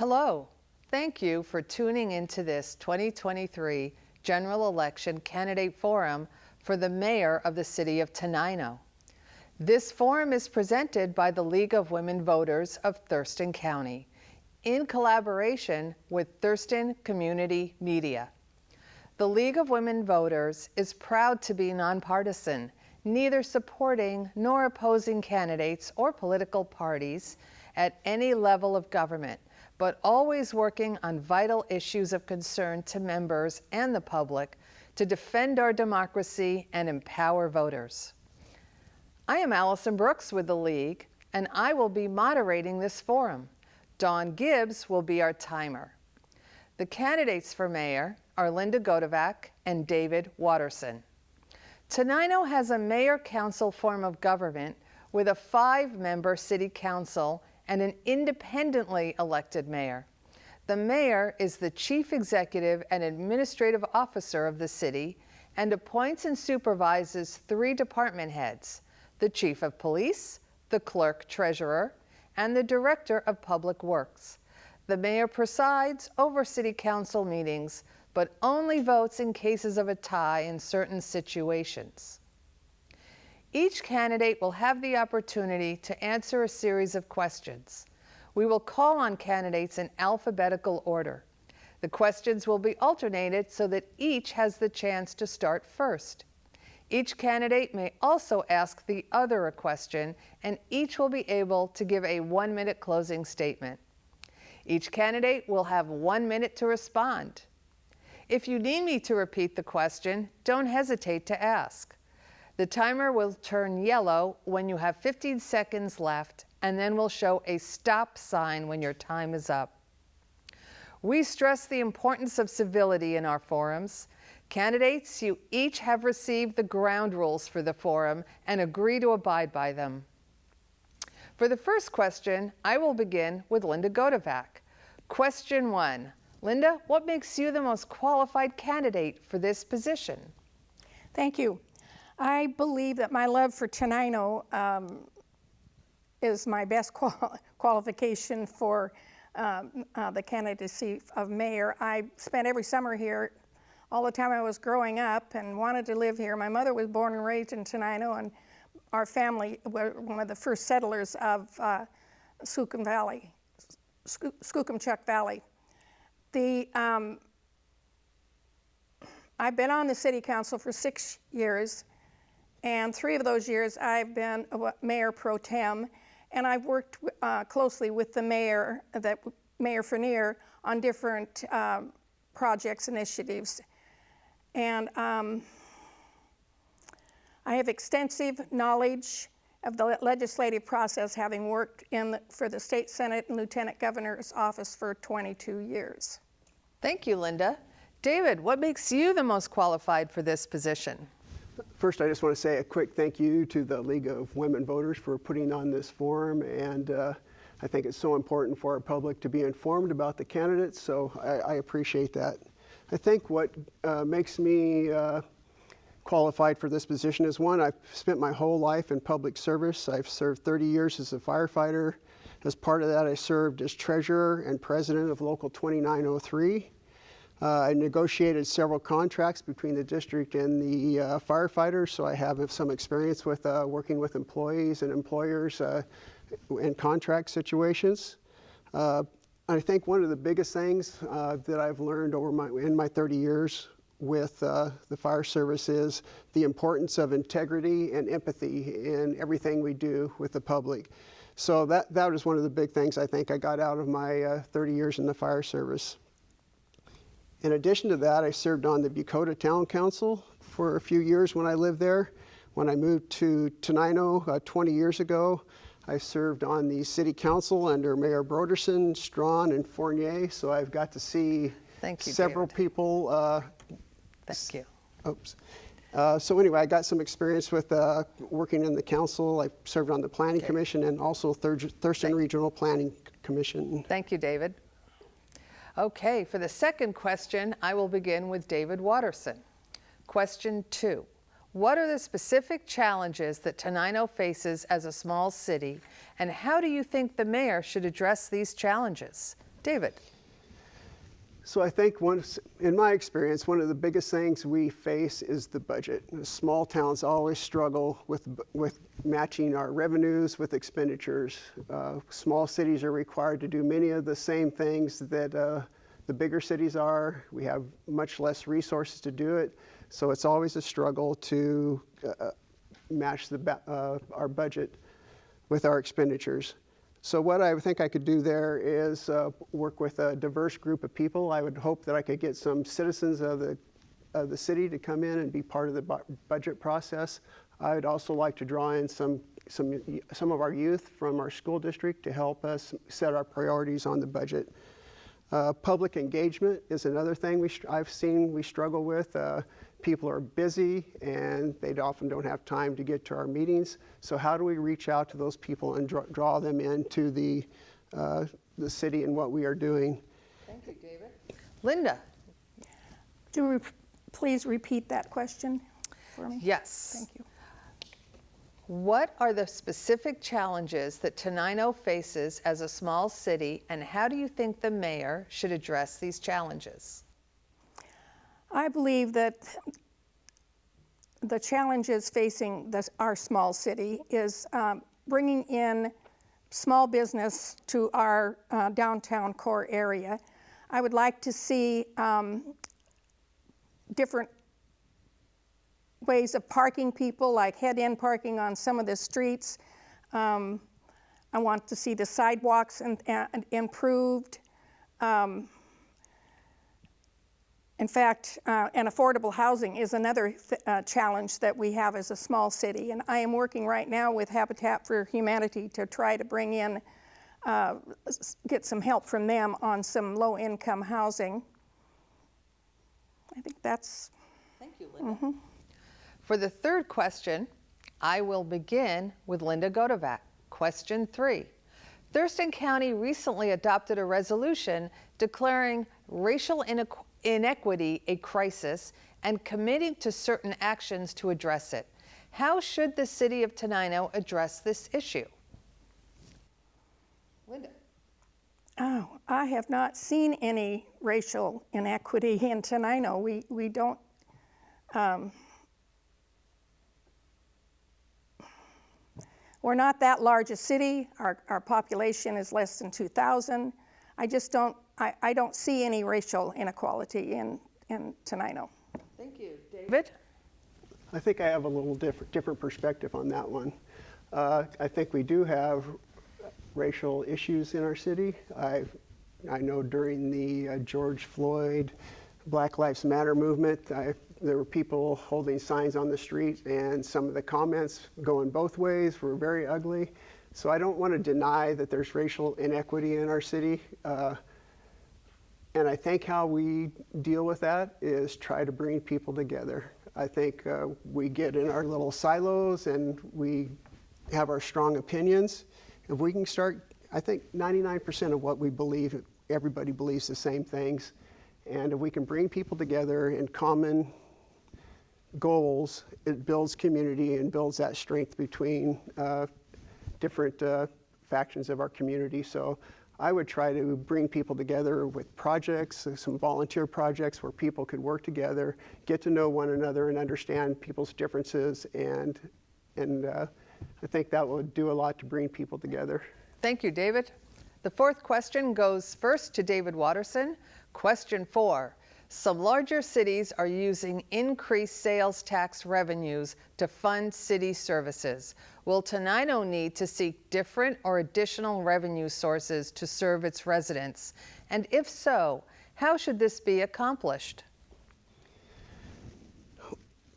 Hello. Thank you for tuning into this 2023 General Election Candidate Forum for the Mayor of the City of Tenino. This forum is presented by the League of Women Voters of Thurston County in collaboration with Thurston Community Media. The League of Women Voters is proud to be nonpartisan, neither supporting nor opposing candidates or political parties at any level of government, but always working on vital issues of concern to members and the public to defend our democracy and empower voters. I am Allison Brooks with the League, and I will be moderating this forum. Dawn Gibbs will be our timer. The candidates for mayor are Linda Gotovac and David Watterson. Tenino has a mayor-council form of government with a 5-member city council and an independently elected mayor. The mayor is the chief executive and administrative officer of the city and appoints and supervises 3 department heads: the chief of police, the clerk treasurer, and the director of public works. The mayor presides over city council meetings, but only votes in cases of a tie in certain situations. Each candidate will have the opportunity to answer a series of questions. We will call on candidates in alphabetical order. The questions will be alternated so that each has the chance to start first. Each candidate may also ask the other a question, and each will be able to give a 1-minute closing statement. Each candidate will have 1 minute to respond. If you need me to repeat the question, don't hesitate to ask. The timer will turn yellow when you have 15 seconds left, and then will show a stop sign when your time is up. We stress the importance of civility in our forums. Candidates, you each have received the ground rules for the forum and agree to abide by them. For the first question, I will begin with Linda Gotovac. Question 1. Linda, what makes you the most qualified candidate for this position? Thank you. I believe that my love for Tenino is my best qualification for the candidacy of mayor. I spent every summer here all the time I was growing up and wanted to live here. My mother was born and raised in Tenino, and our family were one of the first settlers of Skookumchuck Valley. I've been on the city council for 6 years, and 3 of those years I've been mayor pro tem, and I've worked closely with the mayor, Mayor Fournier, on different projects, initiatives. And I have extensive knowledge of the legislative process, having worked for the state senate and lieutenant governor's office for 22 years. Thank you, Linda. David, what makes you the most qualified for this position? First, I just want to say a quick thank you to the League of Women Voters for putting on this forum, and I think it's so important for our public to be informed about the candidates, so I appreciate that. I think what makes me qualified for this position is, one, I've spent my whole life in public service. I've served 30 years as a firefighter. As part of that, I served as treasurer and president of Local 2903. I negotiated several contracts between the district and the firefighters, so I have some experience with working with employees and employers in contract situations. I think one of the biggest things that I've learned in my 30 years with the fire service is the importance of integrity and empathy in everything we do with the public. So that was one of the big things I think I got out of my 30 years in the fire service. In addition to that, I served on the Bucota Town Council for a few years when I lived there. When I moved to Tenino 20 years ago, I served on the city council under Mayor Broderson, Strawn, and Fournier, so I've got to see several David. People. Thank you. Oops. So anyway, I got some experience with working in the council. I served on the Planning Commission and also Thurston Regional Planning Commission. Thank you, David. Okay, for the second question, I will begin with David Watterson. Question 2. What are the specific challenges that Tenino faces as a small city, and how do you think the mayor should address these challenges? David. So I think in my experience, one of the biggest things we face is the budget. Small towns always struggle with matching our revenues with expenditures. Small cities are required to do many of the same things that the bigger cities are. We have much less resources to do it. So it's always a struggle to match our budget with our expenditures. So what I think I could do there is work with a diverse group of people. I would hope that I could get some citizens of the city to come in and be part of the budget process. I would also like to draw in some of our youth from our school district to help us set our priorities on the budget. Public engagement is another thing I've seen we struggle with. People are busy and they often don't have time to get to our meetings. So how do we reach out to those people and draw them into the city and what we are doing? Thank you, David. Linda. Please repeat that question for me? Yes. Thank you. What are the specific challenges that Tenino faces as a small city, and how do you think the mayor should address these challenges? I believe that the challenges facing our small city is bringing in small business to our downtown core area. I would like to see different ways of parking people, like head-in parking on some of the streets. I want to see the sidewalks improved. In fact, and affordable housing is another challenge that we have as a small city. And I am working right now with Habitat for Humanity to try to bring in, get some help from them on some low-income housing. I think that's... Thank you, Linda. For the third question, I will begin with Linda Gotovac. Question 3. Thurston County recently adopted a resolution declaring racial inequity a crisis and committing to certain actions to address it. How should the city of Tenino address this issue? Linda. Oh, I have not seen any racial inequity in Tenino. We don't, we're not that large a city. Our population is less than 2,000. I don't see any racial inequality in Tenino. Thank you. David? I think I have a little different perspective on that one. I think we do have racial issues in our city. I know during the George Floyd Black Lives Matter movement, there were people holding signs on the street, and some of the comments going both ways were very ugly. So I don't want to deny that there's racial inequity in our city. And I think how we deal with that is try to bring people together. I think we get in our little silos and we have our strong opinions. If we can start, I think 99% of what we believe, everybody believes the same things. And if we can bring people together in common goals, it builds community and builds that strength between different factions of our community. So I would try to bring people together with projects, some volunteer projects where people could work together, get to know one another and understand people's differences, and I think that would do a lot to bring people together. Thank you, David. The fourth question goes first to David Watterson. Question 4. Some larger cities are using increased sales tax revenues to fund city services. Will Tenino need to seek different or additional revenue sources to serve its residents? And if so, how should this be accomplished?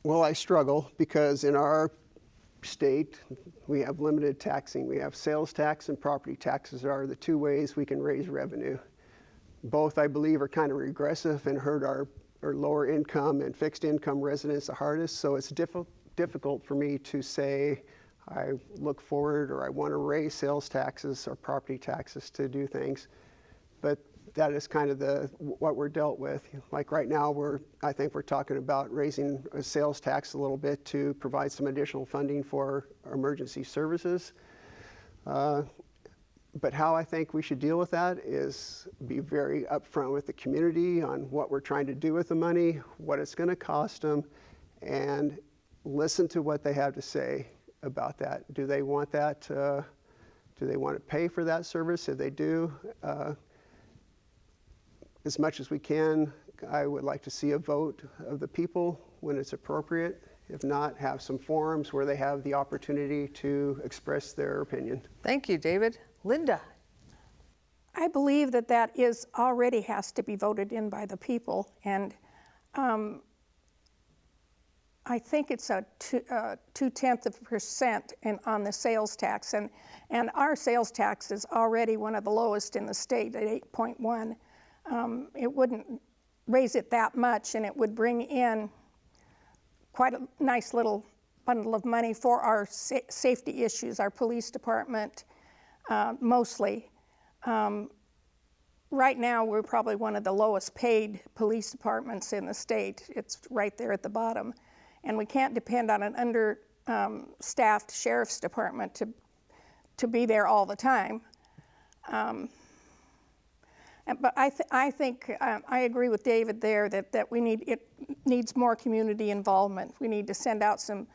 Well, I struggle because in our state, we have limited taxing. We have sales tax and property taxes are the two ways we can raise revenue. Both, I believe, are kind of regressive and hurt our lower income and fixed income residents the hardest. So it's difficult for me to say I look forward or I want to raise sales taxes or property taxes to do things. But that is kind of what we're dealt with. Like right now, I think we're talking about raising a sales tax a little bit to provide some additional funding for emergency services. But how I think we should deal with that is be very upfront with the community on what we're trying to do with the money, what it's going to cost them, and listen to what they have to say about that. Do they want that? Do they want to pay for that service? If they do, as much as we can, I would like to see a vote of the people when it's appropriate. If not, have some forums where they have the opportunity to express their opinion. Thank you, David. Linda? I believe that that is already has to be voted in by the people, and I think it's a 0.2% on the sales tax, and our sales tax is already one of the lowest in the state at 8.1. It wouldn't raise it that much, and it would bring in quite a nice little bundle of money for our safety issues, our police department, mostly. Right now, we're probably one of the lowest paid police departments in the state. It's right there at the bottom. And we can't depend on an understaffed sheriff's department to be there all the time. But I think I agree with David there that it needs more community involvement. We need to send out some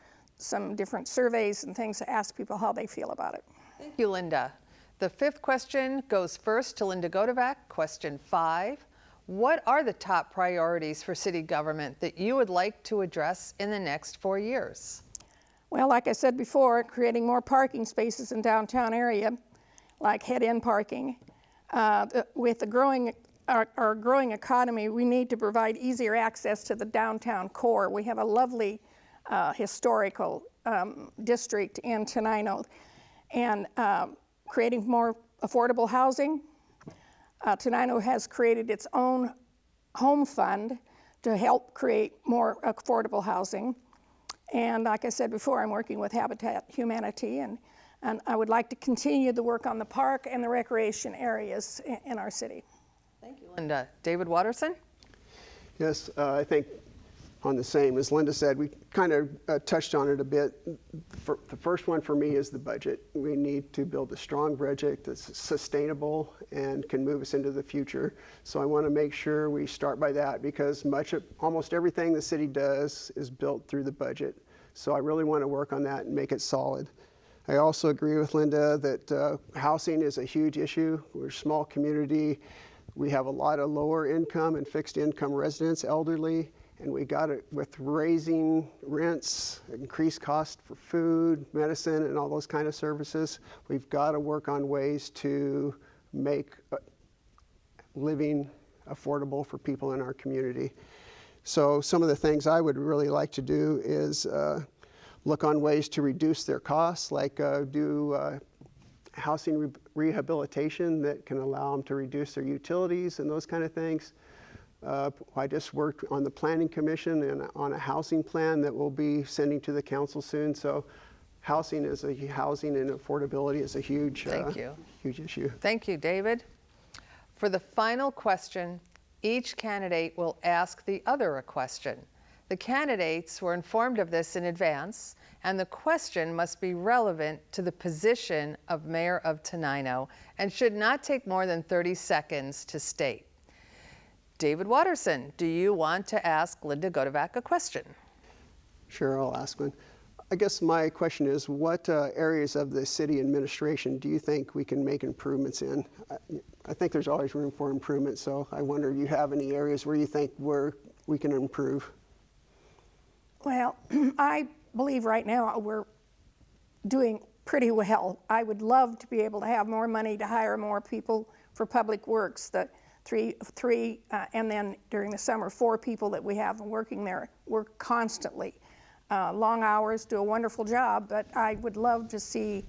different surveys and things to ask people how they feel about it. Thank you, Linda. The fifth question goes first to Linda Gotovac. Question 5. What are the top priorities for city government that you would like to address in the next 4 years? Well, like I said before, creating more parking spaces in downtown area, like head-in parking. With our growing economy, we need to provide easier access to the downtown core. We have a lovely historical district in Tenino, and creating more affordable housing. Tenino has created its own home fund to help create more affordable housing. And like I said before, I'm working with Habitat Humanity, and I would like to continue the work on the park and the recreation areas in our city. Thank you, Linda. David Watterson? Yes, I think on the same as Linda said, we kind of touched on it a bit. The first one for me is the budget. We need to build a strong budget that's sustainable and can move us into the future. So I want to make sure we start by that, because almost everything the city does is built through the budget. So I really want to work on that and make it solid. I also agree with Linda that housing is a huge issue. We're a small community. We have a lot of lower income and fixed income residents, elderly, and we got it with raising rents, increased cost for food, medicine, and all those kind of services. We've got to work on ways to make living affordable for people in our community. So some of the things I would really like to do is look on ways to reduce their costs, like do housing rehabilitation that can allow them to reduce their utilities and those kind of things. I just worked on the Planning Commission and on a housing plan that we'll be sending to the council soon. So housing and affordability is a huge, huge issue. Thank you, David. For the final question, each candidate will ask the other a question. The candidates were informed of this in advance, and the question must be relevant to the position of Mayor of Tenino and should not take more than 30 seconds to state. David Watterson, do you want to ask Linda Gotovac a question? Sure, I'll ask one. I guess my question is, what areas of the city administration do you think we can make improvements in? I think there's always room for improvement, so I wonder if you have any areas where you think we can improve. Well, I believe right now we're doing pretty well. I would love to be able to have more money to hire more people for public works. The three, and then during the summer, 4 people that we have working there work constantly. Long hours, do a wonderful job, but I would love to see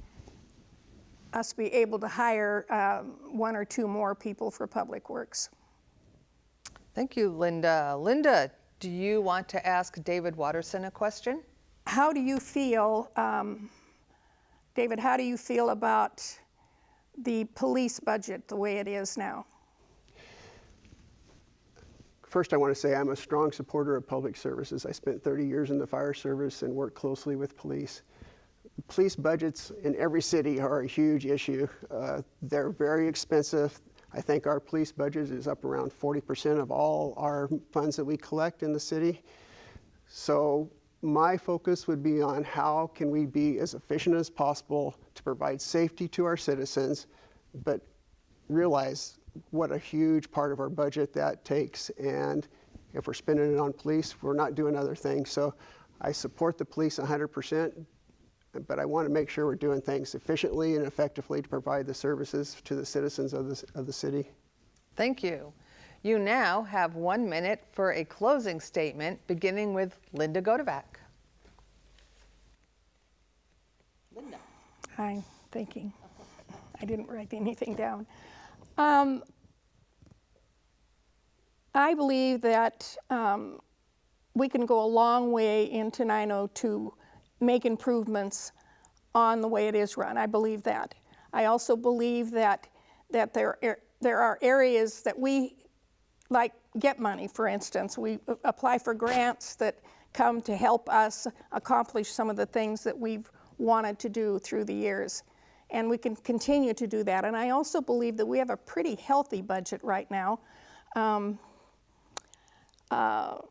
us be able to hire 1 or 2 more people for public works. Thank you, Linda. Linda, do you want to ask David Watterson a question? How do you feel, David, how do you feel about the police budget the way it is now? First, I want to say I'm a strong supporter of public services. I spent 30 years in the fire service and worked closely with police. Police budgets in every city are a huge issue. They're very expensive. I think our police budget is up around 40% of all our funds that we collect in the city. So my focus would be on how can we be as efficient as possible to provide safety to our citizens, but realize what a huge part of our budget that takes. And if we're spending it on police, we're not doing other things. So I support the police 100%, but I want to make sure we're doing things efficiently and effectively to provide the services to the citizens of the city. Thank you. You now have 1 minute for a closing statement, beginning with Linda Gotovac. Linda. Hi, thinking. I didn't write anything down. I believe that we can go a long way in Tenino to make improvements on the way it is run. I believe that. I also believe that there are areas that we like get money. For instance, we apply for grants that come to help us accomplish some of the things that we've wanted to do through the years. And we can continue to do that. And I also believe that we have a pretty healthy budget right now.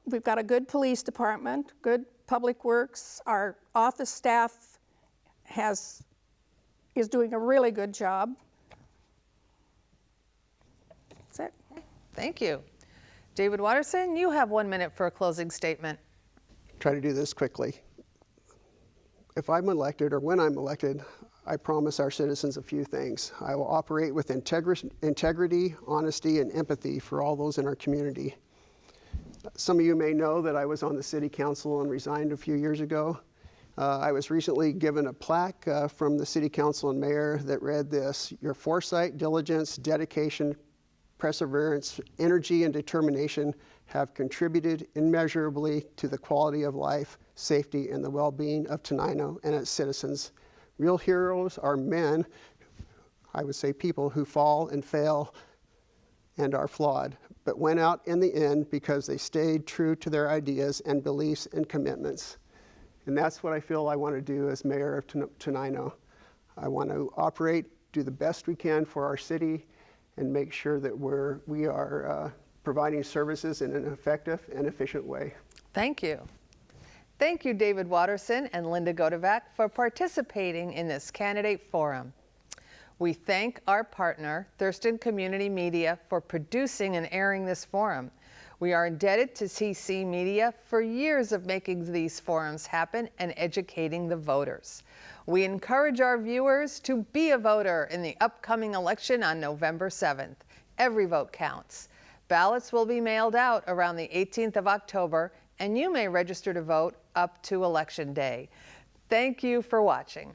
We've got a good police department, good public works. Our office staff is doing a really good job. That's it. Thank you. David Watterson, you have 1 minute for a closing statement. Try to do this quickly. If I'm elected, or when I'm elected, I promise our citizens a few things. I will operate with integrity, honesty, and empathy for all those in our community. Some of you may know that I was on the city council and resigned a few years ago. I was recently given a plaque from the city council and mayor that read this: "Your foresight, diligence, dedication, perseverance, energy, and determination have contributed immeasurably to the quality of life, safety, and the well-being of Tenino and its citizens. Real heroes are men," I would say people, "who fall and fail and are flawed, but went out in the end because they stayed true to their ideas and beliefs and commitments." And that's what I feel I want to do as mayor of Tenino. I want to operate, do the best we can for our city, and make sure that we are providing services in an effective and efficient way. Thank you. Thank you, David Watterson and Linda Gotovac, for participating in this candidate forum. We thank our partner, Thurston Community Media, for producing and airing this forum. We are indebted to TC Media for years of making these forums happen and educating the voters. We encourage our viewers to be a voter in the upcoming election on November 7th. Every vote counts. Ballots will be mailed out around the 18th of October, and you may register to vote up to Election Day. Thank you for watching.